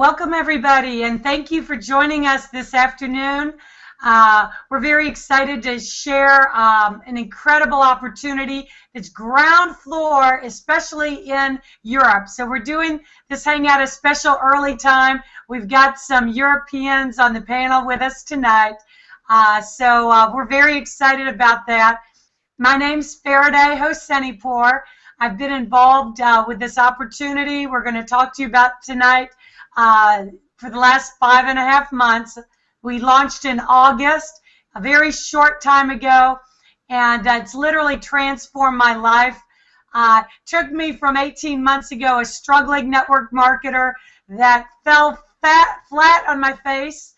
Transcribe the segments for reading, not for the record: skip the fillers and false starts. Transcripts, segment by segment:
Welcome, everybody, and thank you for joining us this afternoon. We're very excited to share an incredible opportunity. It's ground floor, especially in Europe. So we're doing this hangout a special early time. We've got some Europeans on the panel with us tonight. So we're very excited about that. My name's Faraday Hosseinipour. I've been involved with this opportunity we're going to talk to you about tonight for the last 5.5 months. We launched in August, a very short time ago, and it's literally transformed my life. Took me from 18 months ago, a struggling network marketer that fell flat on my face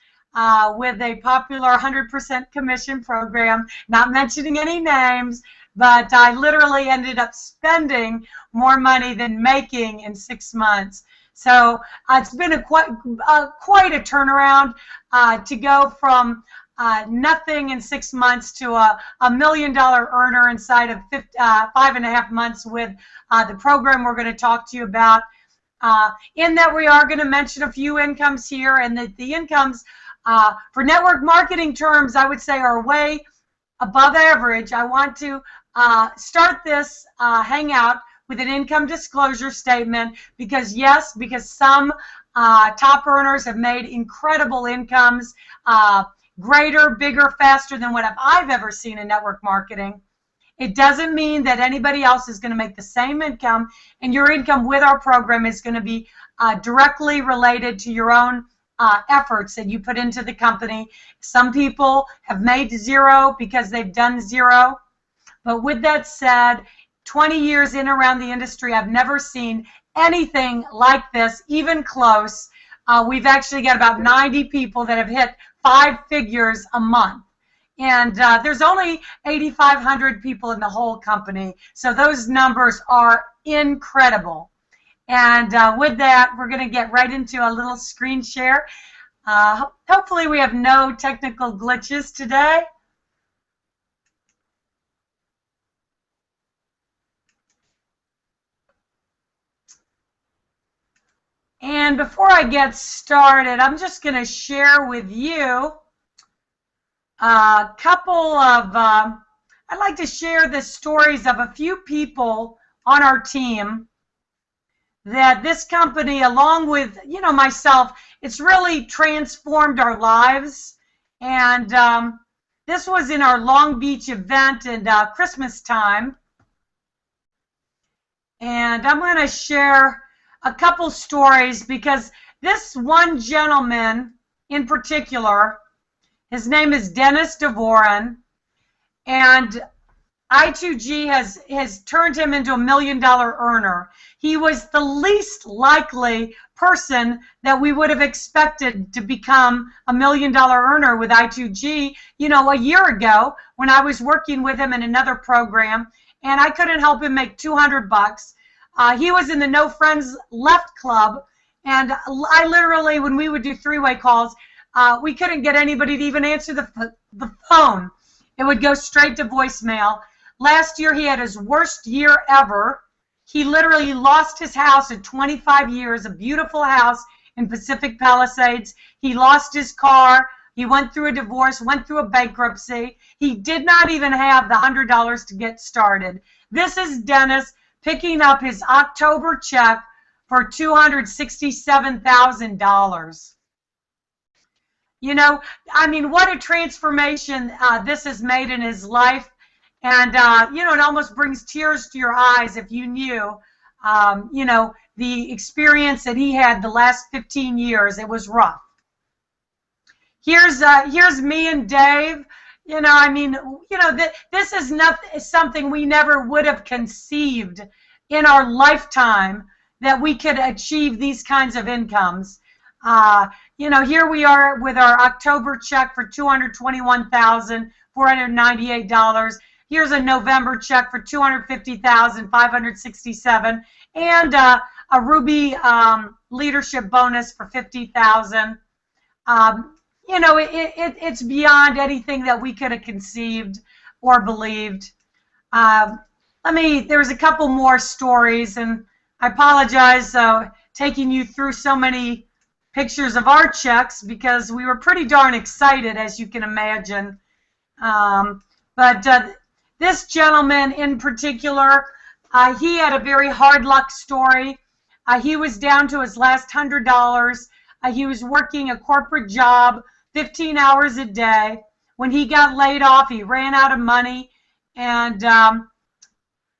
with a popular 100% commission program, not mentioning any names, but I literally ended up spending more money than making in 6 months. So it's been quite a turnaround to go from nothing in 6 months to a $1 million earner inside of 5.5 months with the program we're going to talk to you about. In that we are going to mention a few incomes here, and the incomes for network marketing terms, I would say, are way above average. I want to start this hangout with an income disclosure statement because some top earners have made incredible incomes, greater, bigger, faster than what I've ever seen in network marketing. It doesn't mean that anybody else is going to make the same income, and your income with our program is going to be directly related to your own efforts that you put into the company. Some people have made zero because they've done zero. But with that said, 20 years in around the industry, I've never seen anything like this, even close. We've actually got about 90 people that have hit 5 figures a month. And there's only 8,500 people in the whole company. So those numbers are incredible. And with that, we're going to get right into a little screen share. Hopefully we have no technical glitches today. And before I get started, I'm just going to share with you a couple of, I'd like to share the stories of a few people on our team that this company, along with, myself, it's really transformed our lives. And this was in our Long Beach event in Christmas time. And I'm going to share a couple stories because this one gentleman in particular, his name is Dennis Dvorin, and I2G has turned him into $1 million earner. He was the least likely person that we would have expected to become $1 million earner with I2G, a year ago when I was working with him in another program, and I couldn't help him make $200. He was in the No Friends Left Club, and I literally, when we would do three-way calls, we couldn't get anybody to even answer the phone. It would go straight to voicemail. Last year, he had his worst year ever. He literally lost his house at 25 years, a beautiful house in Pacific Palisades. He lost his car. He went through a divorce, went through a bankruptcy. He did not even have the $100 to get started. This is Dennis picking up his October check for $267,000. What a transformation this has made in his life. And, it almost brings tears to your eyes if you knew, the experience that he had the last 15 years. It was rough. Here's me and Dave. This is something we never would have conceived in our lifetime that we could achieve these kinds of incomes. Here we are with our October check for $221,498. Here's a November check for $250,567, and a Ruby leadership bonus for $50,000. It's beyond anything that we could have conceived or believed. There's a couple more stories, and I apologize taking you through so many pictures of our checks because we were pretty darn excited, as you can imagine. But this gentleman in particular, he had a very hard luck story. He was down to his last $100. He was working a corporate job, 15 hours a day. When he got laid off, he ran out of money. And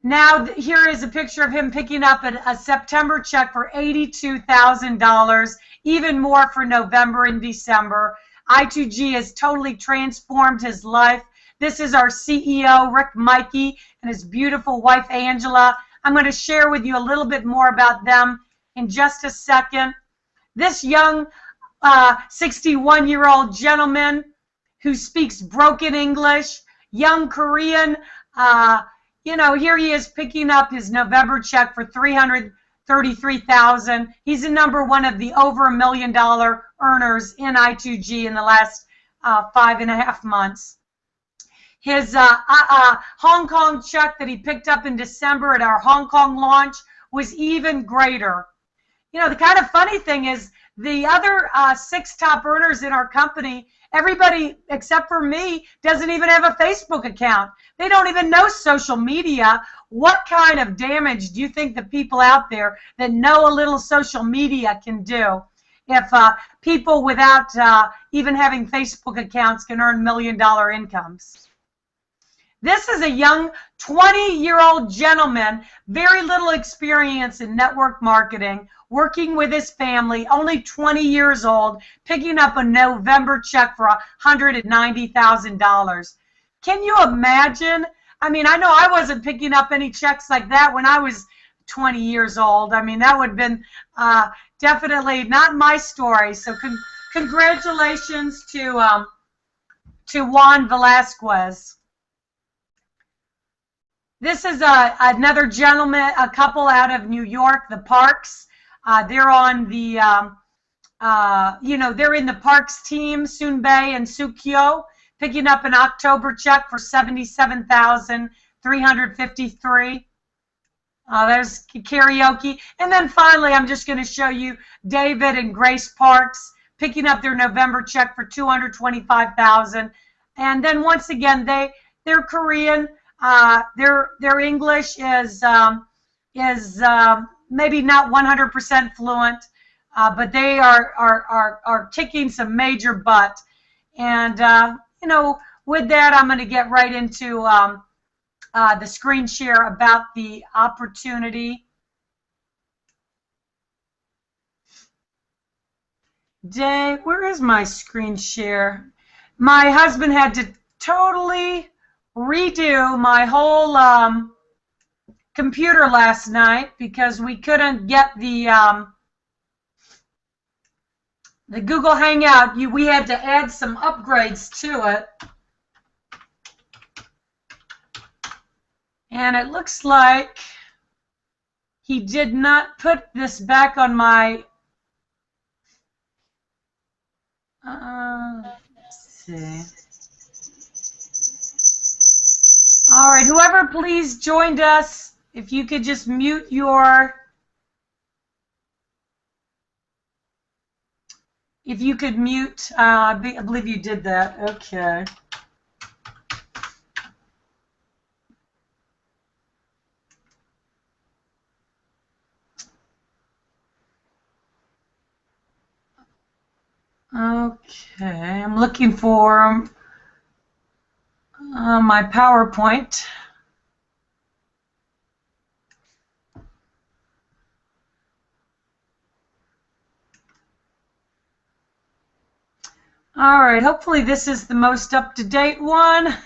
now here is a picture of him picking up a September check for $82,000, even more for November and December. I2G has totally transformed his life. This is our CEO, Rick Mikey, and his beautiful wife, Angela. I'm going to share with you a little bit more about them in just a second. This young 61-year-old gentleman who speaks broken English, young Korean, you know, here he is picking up his November check for $333,000. He's the #1 of the over $1 million earners in I2G in the last 5.5 months. His Hong Kong check that he picked up in December at our Hong Kong launch was even greater. You know, the kind of funny thing is the other 6 top earners in our company, everybody except for me doesn't even have a Facebook account. They don't even know social media. What kind of damage do you think the people out there that know a little social media can do if people without even having Facebook accounts can earn $1 million incomes? This is a young 20-year-old gentleman, very little experience in network marketing, working with his family, only 20 years old, picking up a November check for $190,000. Can you imagine? I mean, I know I wasn't picking up any checks like that when I was 20 years old. I mean, that would have been definitely not my story. So congratulations to Juan Velasquez. This is another gentleman, a couple out of New York, the Parks. They're on the, you know, they're in the Parks team, Sunbae and Sukyo, picking up an October check for $77,353. There's karaoke. And then finally, I'm just going to show you David and Grace Parks picking up their November check for $225,000. And then once again, they're Korean. Their English is maybe not 100% fluent, but they are kicking some major butt. And you know, with that, I'm going to get right into the screen share about the opportunity. Dave, where is my screen share? My husband had to totally redo my whole computer last night because we couldn't get the Google Hangout. We had to add some upgrades to it. And it looks like he did not put this back on my let's see. All right, whoever please joined us, if you could just mute your, if you could mute, I believe you did that. Okay. Okay, I'm looking for my PowerPoint. All right, hopefully this is the most up-to-date one.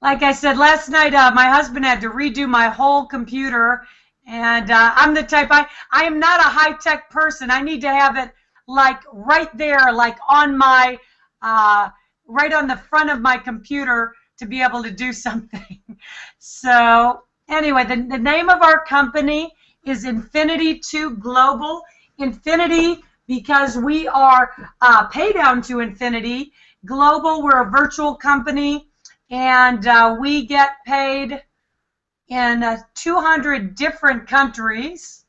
Like I said last night, my husband had to redo my whole computer, and I'm the type, I am not a high-tech person. I need to have it like right there, like on my, right on the front of my computer to be able to do something. So anyway, the name of our company is Infinity2 Global. Infinity because we are pay down to infinity. Global, we're a virtual company, and we get paid in 200 different countries.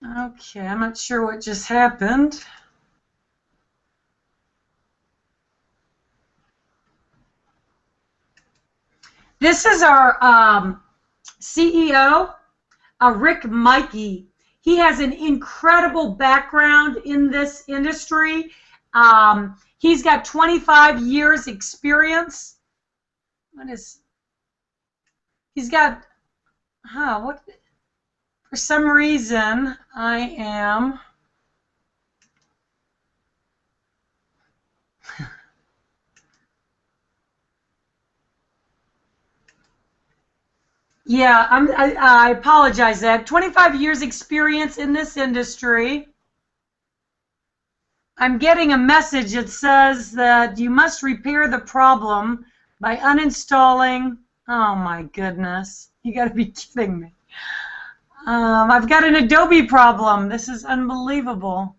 Okay, I'm not sure what just happened. This is our CEO, Rick Mikey. He has an incredible background in this industry. He's got 25 years experience. He's got, what, for some reason, I am, yeah, I apologize that. 25 years experience in this industry. I'm getting a message that says that you must repair the problem by uninstalling. Oh my goodness. You got to be kidding me. I've got an Adobe problem. This is unbelievable.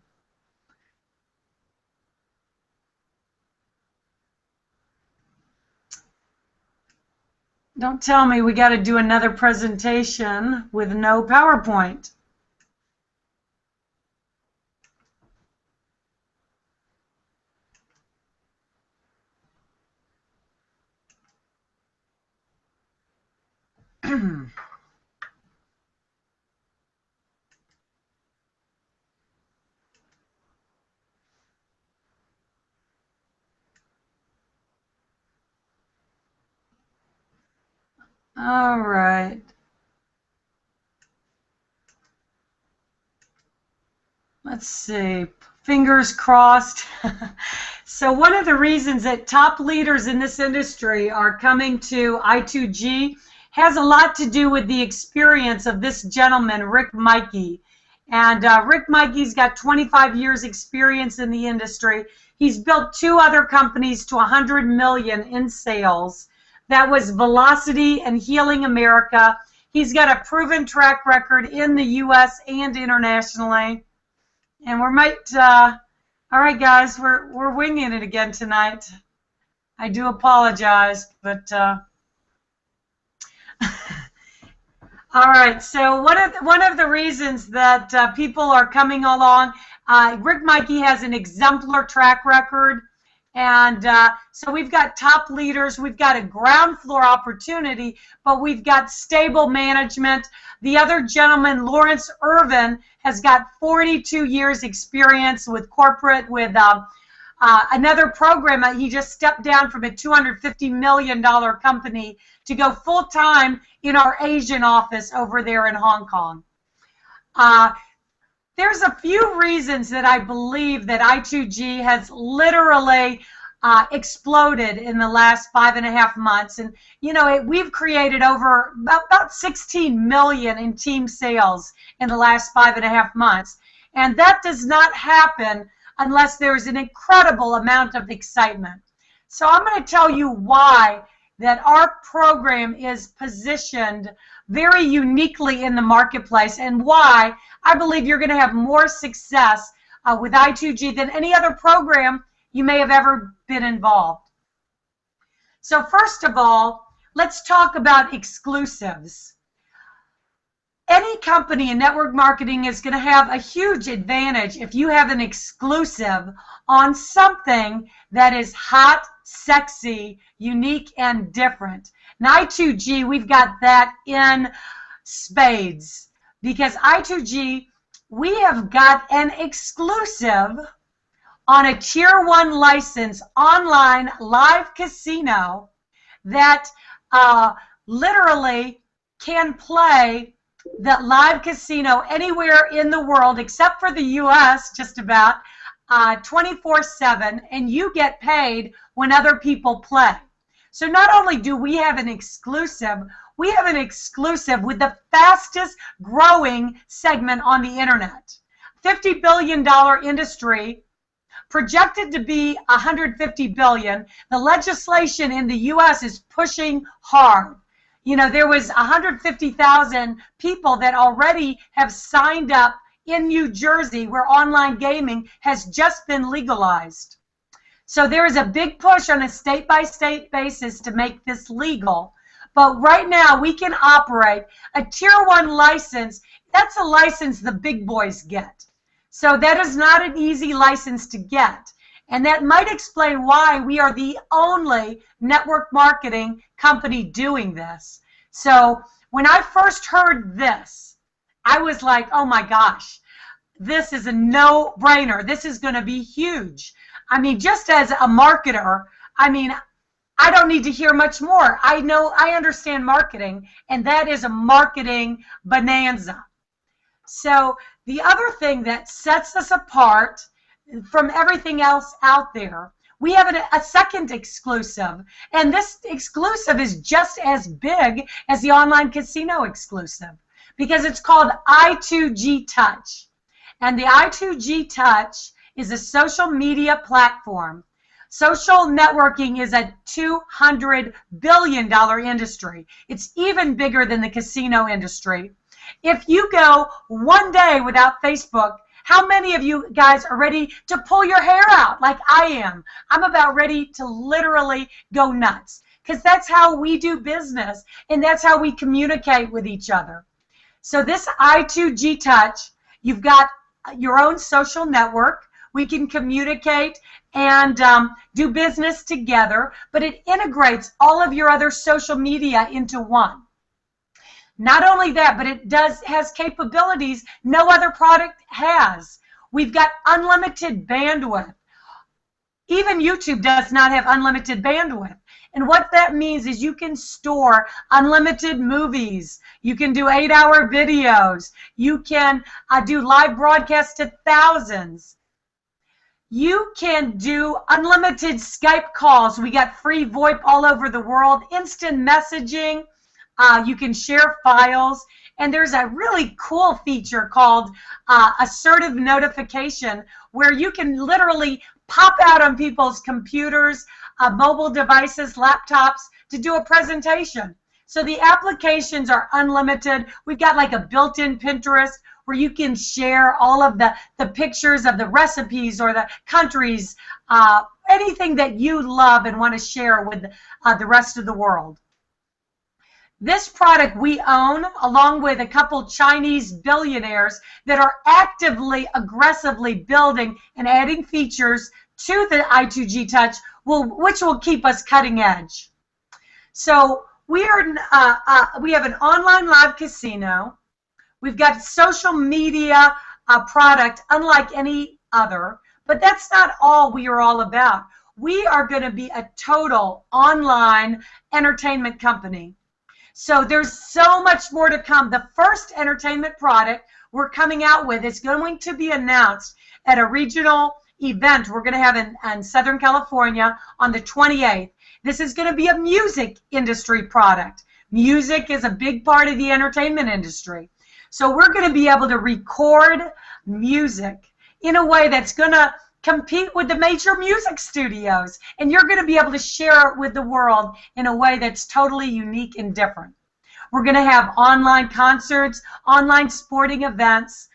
Don't tell me we got to do another presentation with no PowerPoint. All right. Let's see. Fingers crossed. So one of the reasons that top leaders in this industry are coming to I2G has a lot to do with the experience of this gentleman, Rick Mikey. And Rick Mikey's got 25 years experience in the industry. He's built 2 other companies to 100 million in sales. That was Velocity and Healing America. He's got a proven track record in the U.S. and internationally. And we might, all right, guys, we're winging it again tonight. I do apologize, but all right. So one of the reasons that people are coming along, Rick Mikey has an exemplar track record. And so we've got top leaders, we've got a ground floor opportunity, but we've got stable management. The other gentleman, Lawrence Irvin, has got 42 years experience with corporate, with another program. He just stepped down from a $250 million company to go full-time in our Asian office over there in Hong Kong. There's a few reasons that I believe that I2G has literally exploded in the last 5.5 months. And, you know, we've created over about 16 million in team sales in the last 5.5 months. And that does not happen unless there's an incredible amount of excitement. So I'm going to tell you why that our program is positioned very uniquely in the marketplace, and why I believe you're going to have more success with I2G than any other program you may have ever been involved. So first of all, let's talk about exclusives. Any company in network marketing is going to have a huge advantage if you have an exclusive on something that is hot, sexy, unique, and different. And I2G, we've got that in spades, because I2G, we have got an exclusive on a Tier 1 license online live casino that literally can play that live casino anywhere in the world except for the U.S. just about 24/7, and you get paid when other people play. So not only do we have an exclusive, we have an exclusive with the fastest growing segment on the internet. $50 billion industry, projected to be $150 billion. The legislation in the U.S. is pushing hard. You know, there was 150,000 people that already have signed up in New Jersey, where online gaming has just been legalized. So there is a big push on a state-by-state basis to make this legal. But right now, we can operate a Tier 1 license. That's a license the big boys get. So that is not an easy license to get. And that might explain why we are the only network marketing company doing this. So when I first heard this, I was like, oh my gosh, this is a no-brainer. This is going to be huge. I mean, just as a marketer, I mean, I don't need to hear much more. I understand marketing, and that is a marketing bonanza. So the other thing that sets us apart from everything else out there, we have a second exclusive, and this exclusive is just as big as the online casino exclusive because it's called I2G Touch. And the I2G Touch is a social media platform. Social networking is a $200 billion industry. It's even bigger than the casino industry. If you go one day without Facebook, how many of you guys are ready to pull your hair out like I am? I'm about ready to literally go nuts because that's how we do business and that's how we communicate with each other. So this I2G Touch, you've got your own social network. We can communicate and do business together, but it integrates all of your other social media into one. Not only that, but it has capabilities no other product has. We've got unlimited bandwidth. Even YouTube does not have unlimited bandwidth. And what that means is you can store unlimited movies. You can do 8-hour videos. You can do live broadcasts to thousands. You can do unlimited Skype calls. We got free VoIP all over the world, instant messaging. You can share files. And there's a really cool feature called assertive notification where you can literally pop out on people's computers, mobile devices, laptops to do a presentation. So the applications are unlimited. We've got like a built-in Pinterest where you can share all of the pictures of the recipes or the countries, anything that you love and want to share with the rest of the world. This product we own, along with a couple Chinese billionaires that are actively, aggressively building and adding features to the I2G Touch, which will keep us cutting edge. So we have an online live casino. We've got social media product unlike any other, but that's not all we are all about. We are going to be a total online entertainment company. So there's so much more to come. The first entertainment product we're coming out with is going to be announced at a regional event we're going to have in Southern California on the 28th. This is going to be a music industry product. Music is a big part of the entertainment industry. So we're going to be able to record music in a way that's going to compete with the major music studios, and you're going to be able to share it with the world in a way that's totally unique and different. We're going to have online concerts, online sporting events.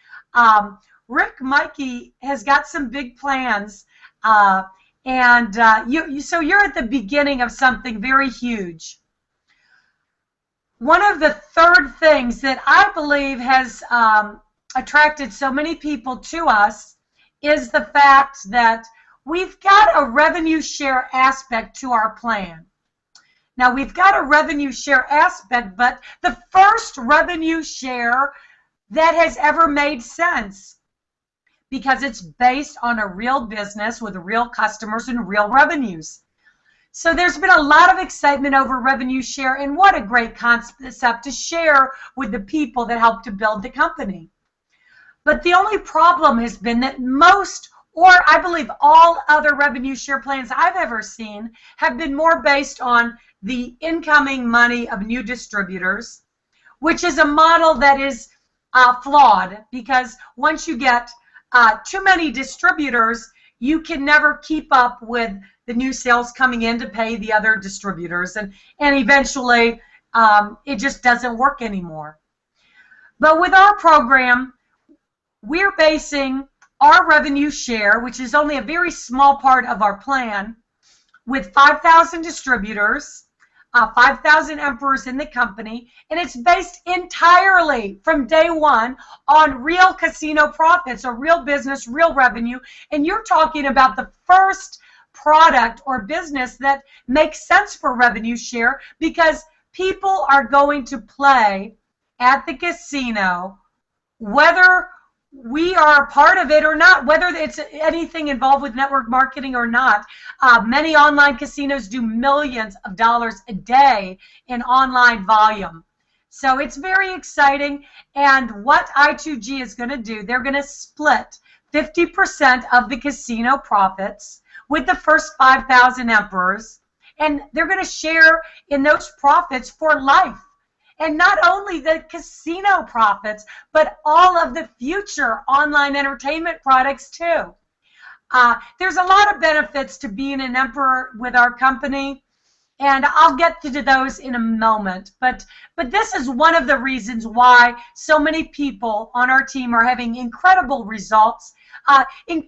Rick Mikey has got some big plans, so you're at the beginning of something very huge. One of the third things that I believe has attracted so many people to us is the fact that we've got a revenue share aspect to our plan. Now, we've got a revenue share aspect, but the first revenue share that has ever made sense because it's based on a real business with real customers and real revenues. So there's been a lot of excitement over revenue share, and what a great concept to share with the people that help to build the company. But the only problem has been that most, or I believe all other revenue share plans I've ever seen have been more based on the incoming money of new distributors, which is a model that is flawed because once you get too many distributors, you can never keep up with the new sales coming in to pay the other distributors, and eventually it just doesn't work anymore. But with our program, we're basing our revenue share, which is only a very small part of our plan, with 5,000 distributors, 5,000 emperors in the company, and it's based entirely from day one on real casino profits or real business, real revenue. And you're talking about the first product or business that makes sense for revenue share, because people are going to play at the casino whether we are a part of it or not, whether it's anything involved with network marketing or not. Many online casinos do millions of dollars a day in online volume. So it's very exciting. And what I2G is going to do, they're going to split 50% of the casino profits with the first 5,000 emperors. And they're going to share in those profits for life. And not only the casino profits, but all of the future online entertainment products too. There's a lot of benefits to being an emperor with our company, and I'll get to those in a moment. But this is one of the reasons why so many people on our team are having incredible results,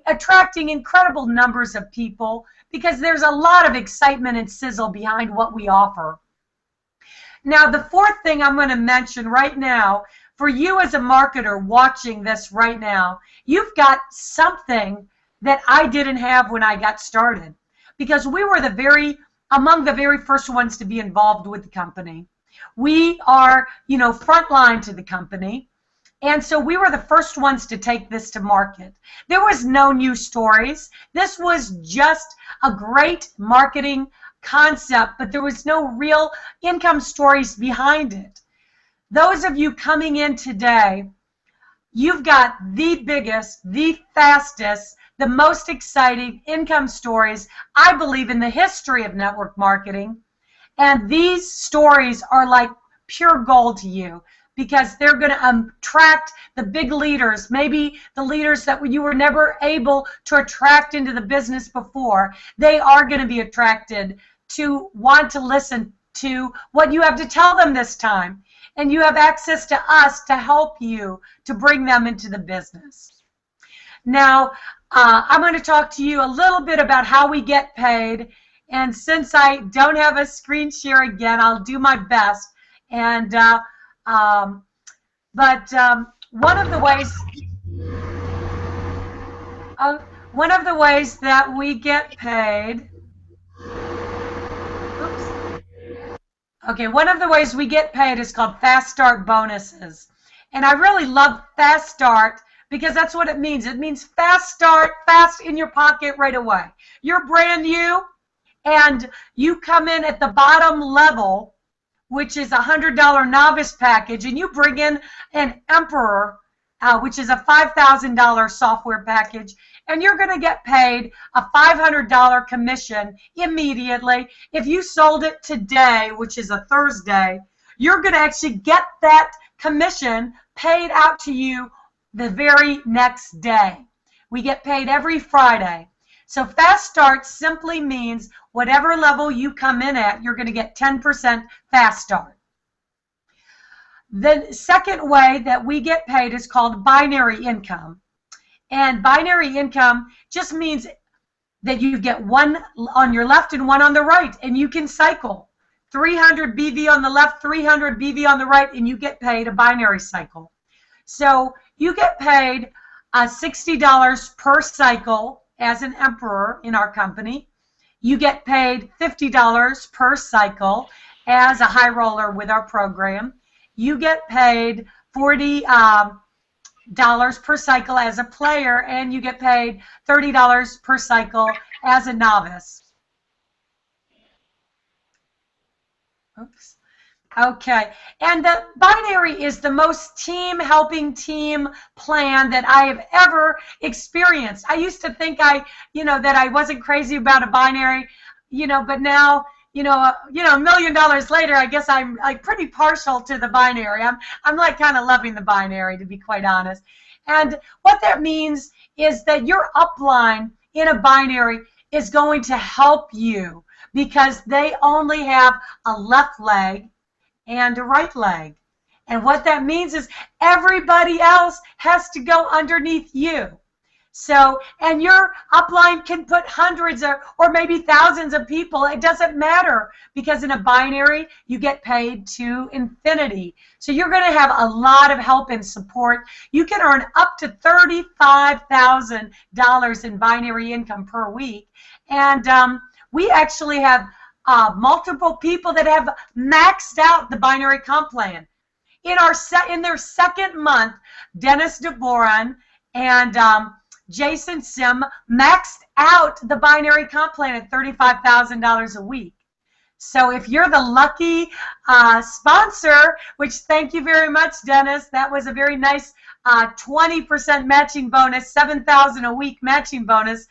attracting incredible numbers of people, because there's a lot of excitement and sizzle behind what we offer. Now, the fourth thing I'm going to mention right now, for you as a marketer watching this right now, you've got something that I didn't have when I got started, because we were among the very first ones to be involved with the company. We are, frontline to the company, and so we were the first ones to take this to market. There was no new stories. This was just a great marketing concept, but there was no real income stories behind it. Those of you coming in today, you've got the biggest, the fastest, the most exciting income stories, I believe, in the history of network marketing. And these stories are like pure gold to you, because they're going to attract the big leaders, maybe the leaders that you were never able to attract into the business before. They are going to be attracted to want to listen to what you have to tell them this time. And you have access to us to help you to bring them into the business. Now, I'm going to talk to you a little bit about how we get paid. And since I don't have a screen share again, I'll do my best. And one of the ways that we get paid. One of the ways we get paid is called Fast Start bonuses. And I really love Fast Start because that's what it means. It means fast start, fast in your pocket right away. You're brand new and you come in at the bottom level, which is a $100 novice package, and you bring in an Emperor, which is a $5,000 software package, and you're going to get paid a $500 commission immediately. If you sold it today, which is a Thursday, you're going to actually get that commission paid out to you the very next day. We get paid every Friday. So Fast Start simply means whatever level you come in at, you're going to get 10% Fast Start. The second way that we get paid is called binary income. And binary income just means that you get one on your left and one on the right, and you can cycle 300 BV on the left, 300 BV on the right, and you get paid a binary cycle. So you get paid $60 per cycle as an Emperor in our company. You get paid $50 per cycle as a high roller with our program. You get paid $40 per cycle as a player, and you get paid $30 per cycle as a novice. Oops. Okay, and the binary is the most helping team plan that I have ever experienced. I used to think that I wasn't crazy about a binary, but now, $1 million later, I guess I'm like pretty partial to the binary. I'm like kind of loving the binary, to be quite honest. And what that means is that your upline in a binary is going to help you because they only have a left leg and a right leg. And what that means is everybody else has to go underneath you. So, and your upline can put hundreds or maybe thousands of people. It doesn't matter, because in a binary, you get paid to infinity. So you're going to have a lot of help and support. You can earn up to $35,000 in binary income per week. And we actually have multiple people that have maxed out the binary comp plan. In their second month, Dennis DeBoran and Jason Sim maxed out the binary comp plan at $35,000 a week. So if you're the lucky sponsor, which thank you very much, Dennis, that was a very nice 20% matching bonus, $7,000 a week matching bonus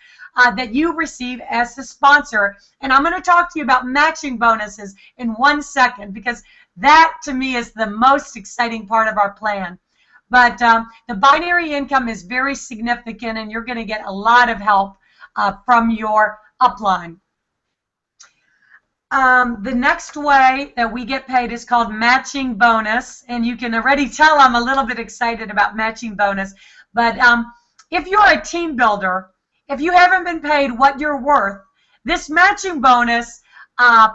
that you receive as the sponsor. And I'm going to talk to you about matching bonuses in 1 second, because that to me is the most exciting part of our plan. But the binary income is very significant, and you're going to get a lot of help from your upline. The next way that we get paid is called matching bonus, and you can already tell I'm a little bit excited about matching bonus. But if you're a team builder, if you haven't been paid what you're worth, this matching bonus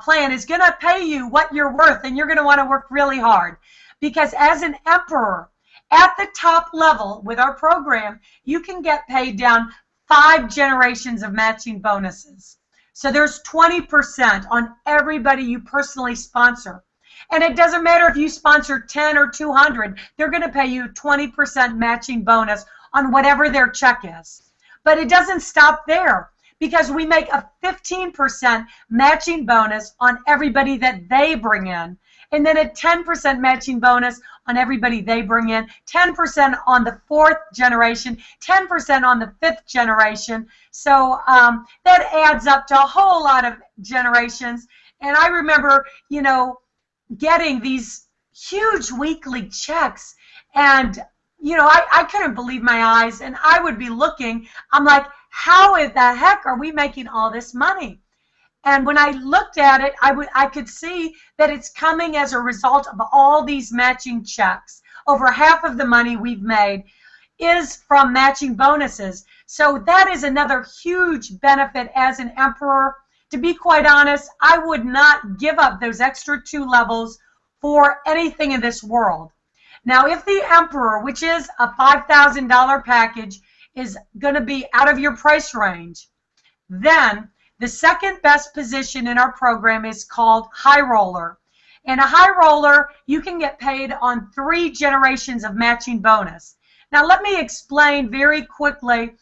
plan is going to pay you what you're worth, and you're going to want to work really hard, because as an emperor, at the top level with our program, you can get paid down 5 generations of matching bonuses. So there's 20% on everybody you personally sponsor. And it doesn't matter if you sponsor 10 or 200, they're going to pay you 20% matching bonus on whatever their check is. But it doesn't stop there, because we make a 15% matching bonus on everybody that they bring in. And then a 10% matching bonus on everybody they bring in, 10% on the 4th generation, 10% on the 5th generation. So that adds up to a whole lot of generations. And I remember, you know, getting these huge weekly checks, and you know, I couldn't believe my eyes, and I would be looking, I'm like, how in the heck are we making all this money? And when I looked at it, I could see that it's coming as a result of all these matching checks. Over half of the money we've made is from matching bonuses. So that is another huge benefit as an emperor. To be quite honest, I would not give up those extra 2 levels for anything in this world. Now, if the emperor, which is a $5,000 package, is going to be out of your price range, then the second best position in our program is called high roller. And a high roller, you can get paid on 3 generations of matching bonus. Now, let me explain very quickly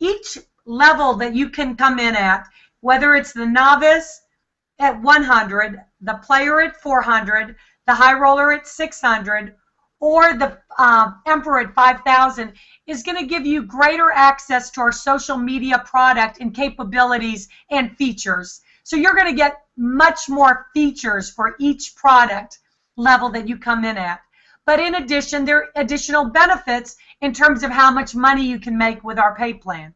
each level that you can come in at, whether it's the novice at 100, the player at 400, the high roller at 600, or the emperor at 5,000, is going to give you greater access to our social media product and capabilities and features. So you're going to get much more features for each product level that you come in at. But in addition, there are additional benefits in terms of how much money you can make with our pay plan.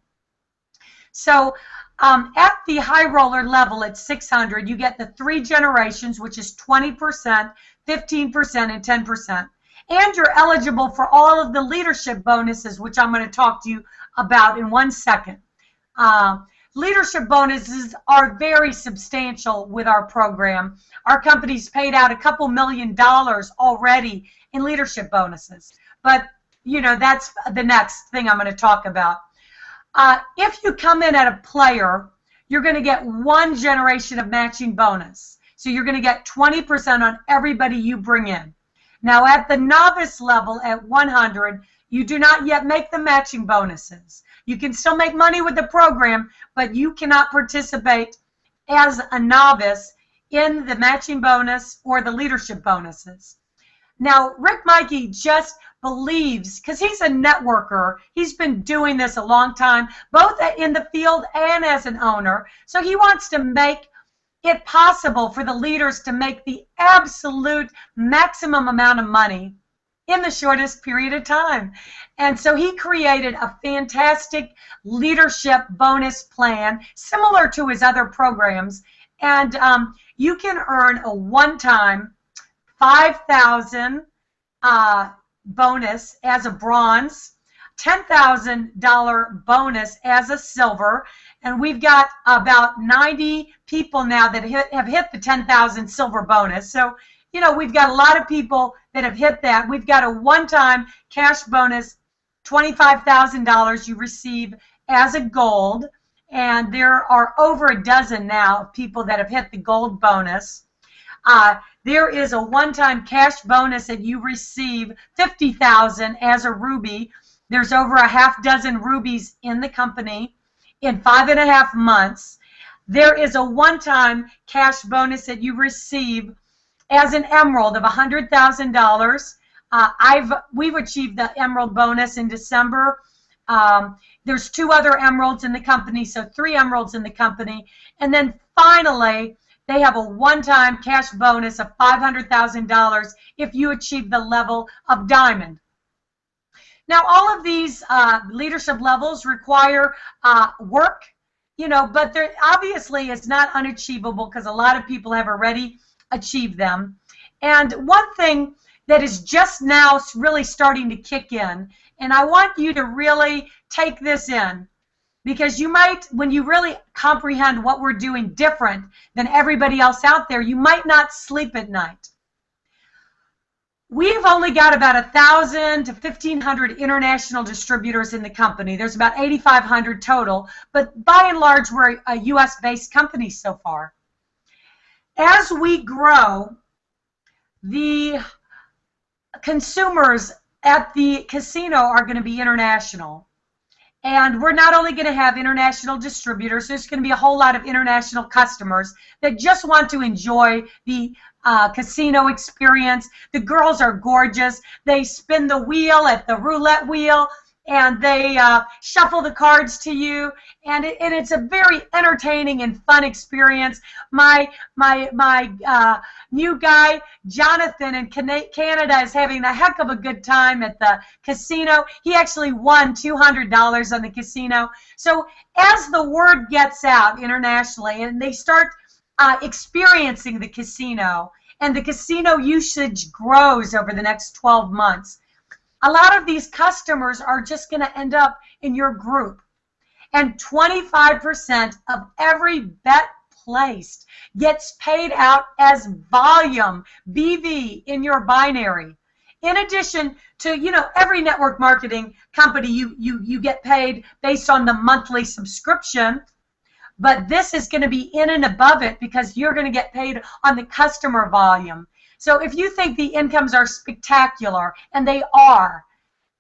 So at the high roller level at 600, you get the 3 generations, which is 20%, 15%, and 10%. And you're eligible for all of the leadership bonuses, which I'm going to talk to you about in 1 second. Leadership bonuses are very substantial with our program. Our company's paid out a couple $1 million already in leadership bonuses. But, you know, that's the next thing I'm going to talk about. If you come in at a player, you're going to get 1 generation of matching bonus. So you're going to get 20% on everybody you bring in. Now, at the novice level at 100, you do not yet make the matching bonuses. You can still make money with the program, but you cannot participate as a novice in the matching bonus or the leadership bonuses. Now, Rick Mikey just believes, because he's a networker, he's been doing this a long time, both in the field and as an owner, so he wants to make it possible for the leaders to make the absolute maximum amount of money in the shortest period of time. And so he created a fantastic leadership bonus plan similar to his other programs. And you can earn a one-time $5,000 bonus as a bronze. $10,000 bonus as a silver, and we've got about 90 people now that have hit the 10,000 silver bonus. So, you know, we've got a lot of people that have hit that. We've got a one-time cash bonus, $25,000 you receive as a gold, and there are over a dozen now of people that have hit the gold bonus. There is a one-time cash bonus that you receive, $50,000 as a ruby. There's over a half dozen rubies in the company in 5.5 months. There is a one-time cash bonus that you receive as an emerald of $100,000. We've achieved the emerald bonus in December. There's 2 other emeralds in the company, so 3 emeralds in the company. And then finally, they have a one-time cash bonus of $500,000 if you achieve the level of diamond. Now, all of these leadership levels require work, you know, but obviously it's not unachievable because a lot of people have already achieved them. And one thing that is just now really starting to kick in, and I want you to really take this in, because you might, when you really comprehend what we're doing different than everybody else out there, you might not sleep at night. We've only got about 1,000 to 1,500 international distributors in the company. There's about 8,500 total, but by and large, we're a U.S.-based company so far. As we grow, the consumers at the casino are going to be international. And we're not only going to have international distributors, there's going to be a whole lot of international customers that just want to enjoy the casino experience. The girls are gorgeous. They spin the wheel at the roulette wheel, and they shuffle the cards to you, and it's a very entertaining and fun experience. My new guy, Jonathan, in Canada is having a heck of a good time at the casino. He actually won $200 on the casino. So as the word gets out internationally and they start experiencing the casino, and the casino usage grows over the next 12 months, a lot of these customers are just going to end up in your group. And 25% of every bet placed gets paid out as volume, BV, in your binary. In addition to, you know, every network marketing company, you get paid based on the monthly subscription. But this is going to be in and above it because you're going to get paid on the customer volume. So if you think the incomes are spectacular, and they are,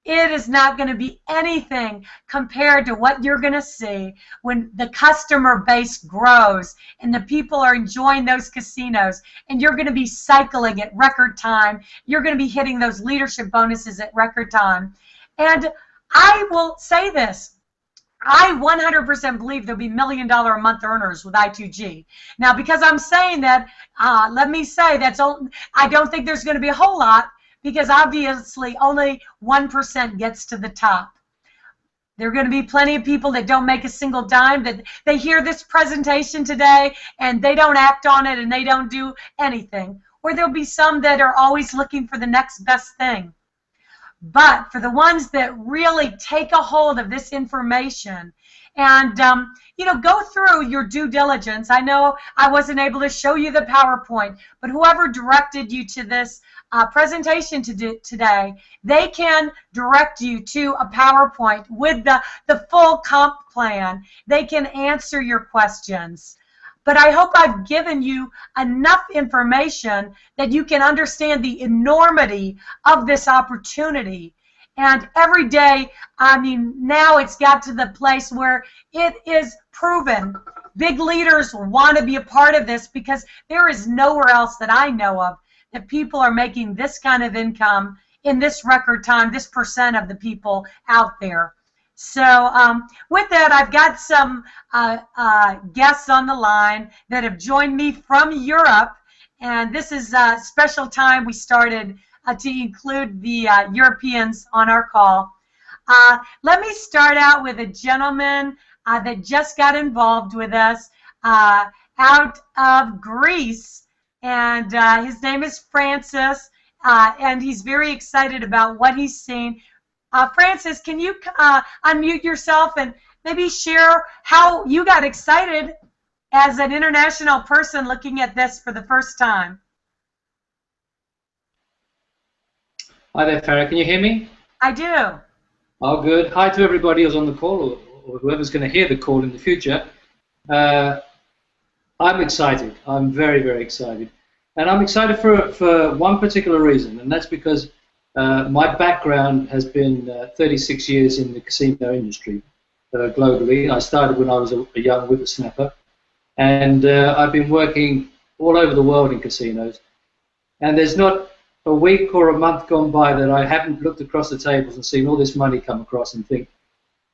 it is not going to be anything compared to what you're going to see when the customer base grows and the people are enjoying those casinos, and you're going to be cycling at record time. You're going to be hitting those leadership bonuses at record time. And I will say this. I 100% believe there'll be $1 million a month earners with I2G. Now, because I'm saying that, let me say I don't think there's going to be a whole lot, because obviously only 1% gets to the top. There are going to be plenty of people that don't make a single dime, that they hear this presentation today and they don't act on it and they don't do anything. Or there'll be some that are always looking for the next best thing. But for the ones that really take a hold of this information and, you know, go through your due diligence. I know I wasn't able to show you the PowerPoint, but whoever directed you to this presentation today, they can direct you to a PowerPoint with the full comp plan. They can answer your questions. But I hope I've given you enough information that you can understand the enormity of this opportunity. And every day, I mean, now it's got to the place where it is proven. Big leaders want to be a part of this because there is nowhere else that I know of that people are making this kind of income in this record time, this percent of the people out there. So with that, I've got some guests on the line that have joined me from Europe, and this is a special time we started to include the Europeans on our call. Let me start out with a gentleman that just got involved with us out of Greece, and his name is Francis, and he's very excited about what he's seen. Francis, can you unmute yourself and maybe share how you got excited as an international person looking at this for the first time? Hi there, Farah. Can you hear me? I do. Oh, good. Hi to everybody who's on the call or whoever's going to hear the call in the future. I'm excited. I'm very, very excited. And I'm excited for one particular reason, and that's because my background has been 36 years in the casino industry globally. I started when I was a young whippersnapper, and I've been working all over the world in casinos. And there's not a week or a month gone by that I haven't looked across the tables and seen all this money come across and think,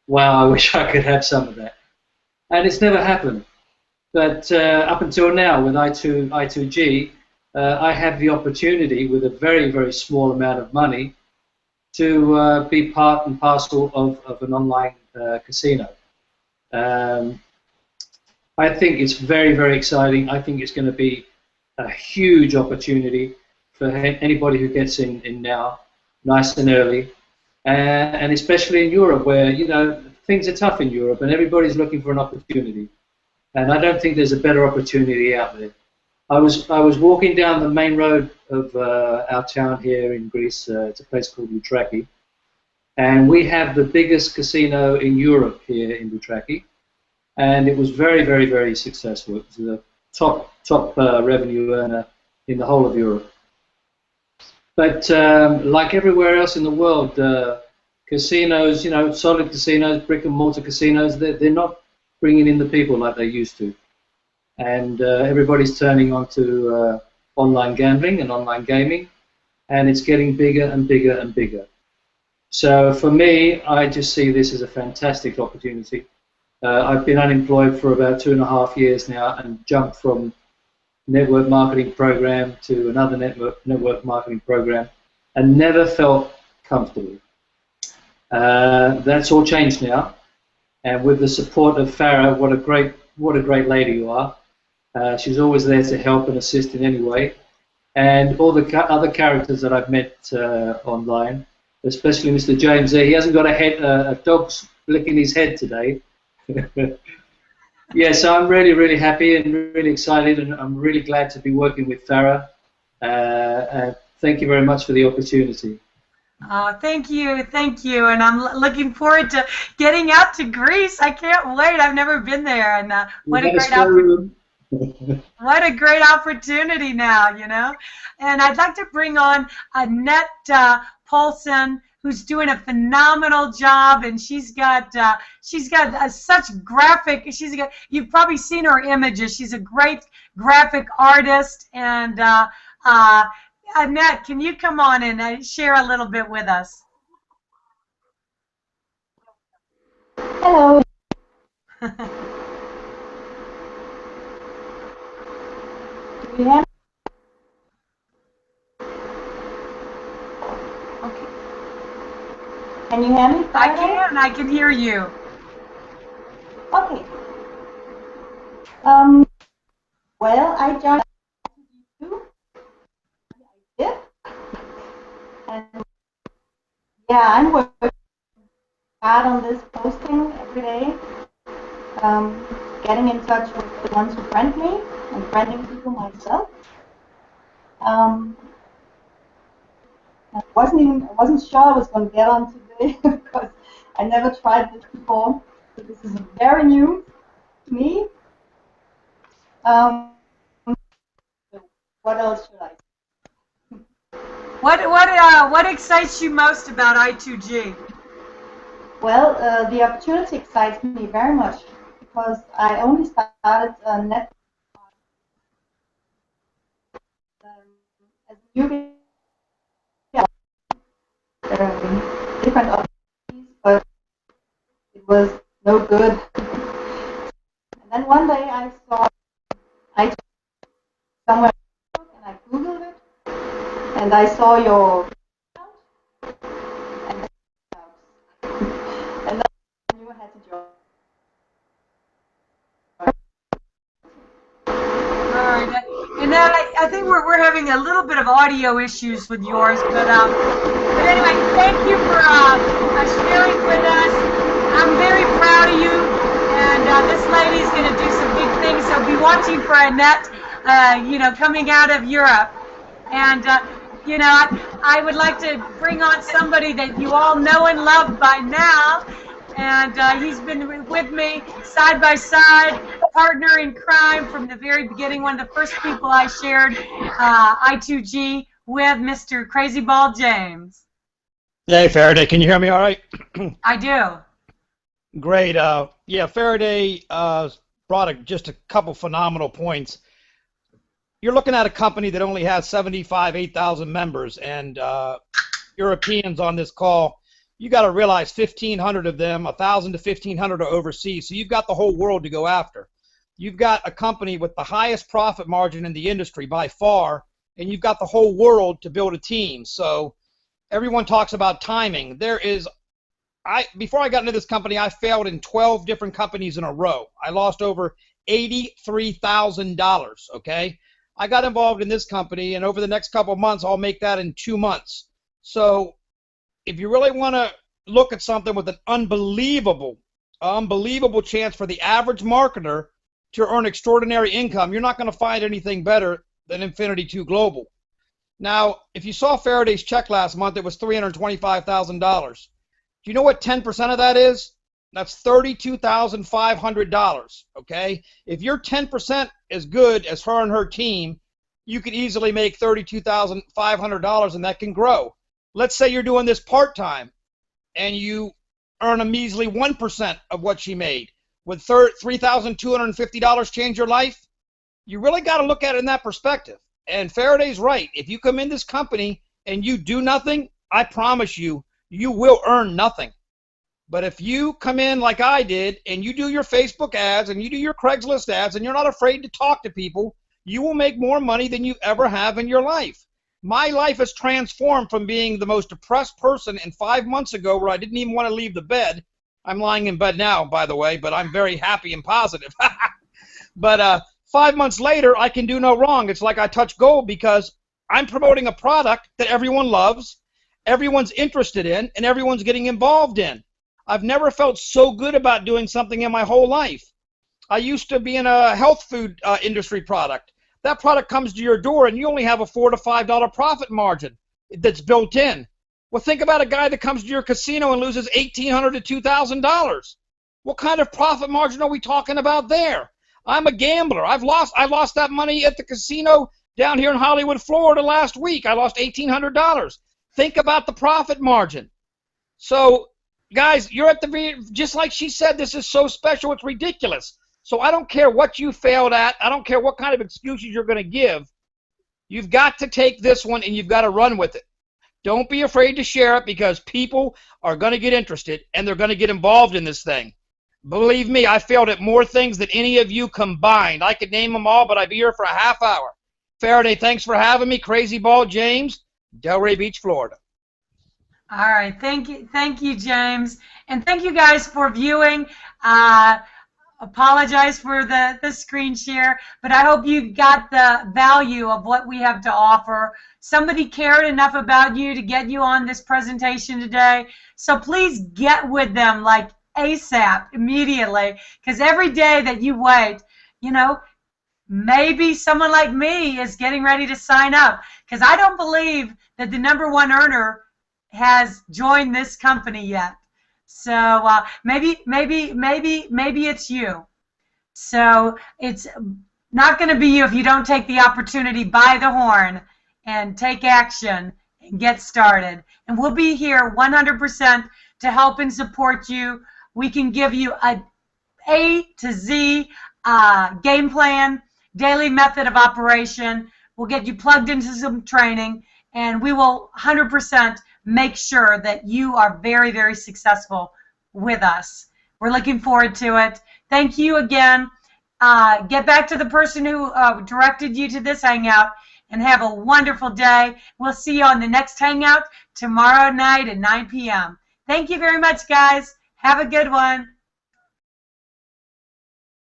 wow, I wish I could have some of that. And it's never happened. But up until now, with I2G, I have the opportunity, with a very, very small amount of money, to be part and parcel of an online casino. I think it's very, very exciting. I think it's going to be a huge opportunity for anybody who gets in now, nice and early, and especially in Europe, where, you know, things are tough in Europe and everybody's looking for an opportunity. And I don't think there's a better opportunity out there. I was walking down the main road of our town here in Greece. It's a place called Boutraki, and we have the biggest casino in Europe here in Boutraki, and it was very, very, very successful. It was the top revenue earner in the whole of Europe. But like everywhere else in the world, casinos, you know, solid casinos, brick and mortar casinos, they're not bringing in the people like they used to. And everybody's turning onto online gambling and online gaming, and it's getting bigger and bigger and bigger. So for me, I just see this as a fantastic opportunity. I've been unemployed for about 2.5 years now and jumped from network marketing program to another network marketing program and never felt comfortable. That's all changed now, and with the support of Farah, what a great lady you are. She's always there to help and assist in any way, and all the other characters that I've met online, especially Mr. James there. He hasn't got a dog licking his head today. Yeah, so I'm really, really happy and really excited, and I'm really glad to be working with Farah. Thank you very much for the opportunity. Thank you, and I'm looking forward to getting out to Greece. I can't wait. I've never been there, and what a great opportunity now, you know. And I'd like to bring on Annette Paulson, who's doing a phenomenal job, and she's got such graphic. You've probably seen her images. She's a great graphic artist. And Annette, can you come on and share a little bit with us? Hello. Do you hear me? Can you hear me? I can hear you. Okay. Well, I joined I2G. I did. And yeah, I'm working hard on this posting every day. Getting in touch with the ones who friend me and friending people myself. I wasn't sure I was going to get on today because I never tried this before. So this is very new to me. What else should I say? What excites you most about I2G? Well, the opportunity excites me very much because I only started net as a newbie. Different opportunities, but it was no good. And then one day I saw I2G somewhere and I googled it, and I saw your and then I knew I had to join. All right, and then I think we're having a little bit of audio issues with yours, but anyway, thank you for lady's going to do some big things. So be watching for Annette, coming out of Europe. And, I would like to bring on somebody that you all know and love by now. And he's been with me side by side, partner in crime from the very beginning. One of the first people I shared I2G with, Mr. Crazy Ball James. Hey, Faraday, can you hear me all right? I do. Great. Yeah, Faraday brought just a couple phenomenal points. You're looking at a company that only has 8,000 members, and Europeans on this call. You got to realize 1,500 of them, 1,000 to 1,500 are overseas. So you've got the whole world to go after. You've got a company with the highest profit margin in the industry by far, and you've got the whole world to build a team. So everyone talks about timing. Before I got into this company, I failed in 12 different companies in a row. I lost over $83,000, okay? I got involved in this company, and over the next couple of months, I'll make that in 2 months. So if you really want to look at something with an unbelievable chance for the average marketer to earn extraordinary income, you're not going to find anything better than Infinity 2 Global. Now, if you saw Faraday's check last month, it was $325,000. Do you know what 10% of that is? That's $32,500, okay? If your 10% as good as her and her team, you could easily make $32,500, and that can grow. Let's say you're doing this part-time, and you earn a measly 1% of what she made. Would $3,250 change your life? You really got to look at it in that perspective. And Faraday's right. If you come in this company and you do nothing, I promise you, you will earn nothing. But if you come in like I did, and you do your Facebook ads, and you do your Craigslist ads, and you're not afraid to talk to people, you will make more money than you ever have in your life. My life has transformed from being the most depressed person in 5 months ago where I didn't even want to leave the bed. I'm lying in bed now, by the way, but I'm very happy and positive. But 5 months later, I can do no wrong. It's like I touch gold because I'm promoting a product that everyone loves, everyone's interested in, and everyone's getting involved in. I've never felt so good about doing something in my whole life. I used to be in a health food industry product. That product comes to your door, and you only have a $4 to $5 profit margin that's built in. Well, think about a guy that comes to your casino and loses $1,800 to $2,000. What kind of profit margin are we talking about there? I'm a gambler. I lost that money at the casino down here in Hollywood, Florida last week. I lost $1,800. Think about the profit margin. So, guys, you're at just like she said, this is so special, it's ridiculous. So I don't care what you failed at. I don't care what kind of excuses you're going to give. You've got to take this one and you've got to run with it. Don't be afraid to share it because people are going to get interested and they're going to get involved in this thing. Believe me, I failed at more things than any of you combined. I could name them all, but I'd be here for a half hour. Faraday, thanks for having me. Crazy Ball James, Delray Beach, Florida. All right, thank you, James, and thank you guys for viewing. Apologize for the screen share, but I hope you got the value of what we have to offer. Somebody cared enough about you to get you on this presentation today, so please get with them like ASAP, immediately, because every day that you wait, maybe someone like me is getting ready to sign up, because I don't believe that the #1 earner has joined this company yet. So maybe it's you. So it's not going to be you if you don't take the opportunity by the horn and take action and get started. And we'll be here 100% to help and support you. We can give you A to Z game plan, daily method of operation. We'll get you plugged into some training, and we will 100% make sure that you are very, very successful with us. We're looking forward to it. Thank you again. Get back to the person who directed you to this hangout and have a wonderful day. We'll see you on the next hangout tomorrow night at 9 p.m. Thank you very much, guys. Have a good one.